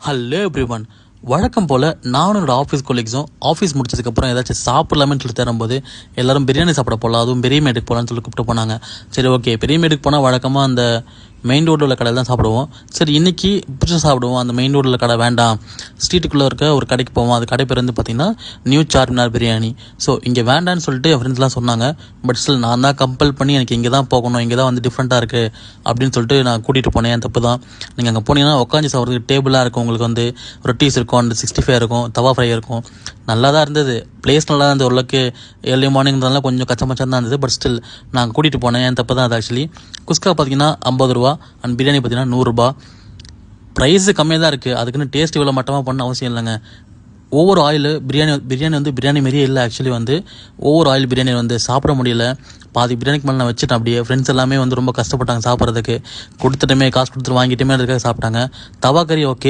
Hello everyone. வழக்கம் போல் நானும் என்னோட ஆஃபீஸ் கொலீக்ஸும் ஆஃபீஸ் முடிச்சதுக்கப்புறம் ஏதாச்சும் சாப்பிடலாமேன்னு சொல்லி தரும்போது எல்லோரும் பிரியாணி சாப்பிட போகலாம், அதுவும் பெரிய மேடுக்கு போகலான்னு சொல்லி கூப்பிட்டு போனாங்க. சரி, ஓகே, பெரிய மேடுக்கு போனால் வழக்கமாக அந்த மெயின் ரோடில் உள்ள கடை தான் சாப்பிடுவோம். சரி, இன்றைக்கி பிடிச்சி சாப்பிடுவோம். அந்த மெயின் ரோடில் கடை வேண்டாம், ஸ்ட்ரீட்டுக்குள்ளே இருக்க ஒரு கடைக்கு போவோம். அது கடை பேர் வந்து பார்த்திங்கன்னா நியூ சார்மினார் பிரியாணி. ஸோ இங்கே வேண்டான்னு சொல்லிட்டு என் ஃப்ரெண்ட்ஸ்லாம் சொன்னாங்க. பட் ஸ்டில் நான் தான் கம்பல் பண்ணி எனக்கு இங்கே தான் போகணும், இங்கே தான் வந்து டிஃப்ரெண்ட்டாக இருக்குது அப்படின்னு சொல்லிட்டு நான் கூட்டிகிட்டு போனேன். என் தப்பு தான். நீங்கள் அங்கே போனீங்கன்னா உட்காந்து சாப்பிட்றதுக்கு டேபிளாக இருக்கும், உங்களுக்கு வந்து ரொட்டீஸ் இருக்கும், அந்த 65 இருக்கும், தவா ஃப்ரை இருக்கும். நல்லா தான் இருந்தது, பிளேஸ் நல்லா இருந்தது. ஓரளவுக்கு ஏர்லி மார்னிங்கிறதுனால கொஞ்சம் கச்சமச்சம் தான் இருந்தது. பட் ஸ்டில் நான் கூட்டிகிட்டு போனேன், என் தப்பு தான் அது. ஆக்சுவலி குஸ்கா பார்த்திங்கன்னா 50 ரூபா அண்ட் பிரியாணி பார்த்திங்கன்னா 100 ரூபா. ப்ரைஸு கம்மியாக தான் இருக்குது, அதுக்குன்னு டேஸ்ட் இவ்வளோ மட்டமாக பண்ண அவசியம் இல்லைங்க. ஒவ்வொரு ஆயில் பிரியாணி வந்து பிரியாணி மாரியே இல்லை. ஆக்சுவலி வந்து ஒவ்வொரு ஆயில் பிரியாணி வந்து சாப்பிட முடியல. பாதி பிரியாணிக்கு மேலே நான் வச்சுட்டேன். அப்படியே ஃப்ரெண்ட்ஸ் எல்லாமே வந்து ரொம்ப கஷ்டப்பட்டாங்க சாப்பிட்றதுக்கு. கொடுத்துட்டுமே காசு கொடுத்துட்டு வாங்கிட்டுமே அதுக்காக சாப்பிட்டாங்க. தவா கறி ஓகே,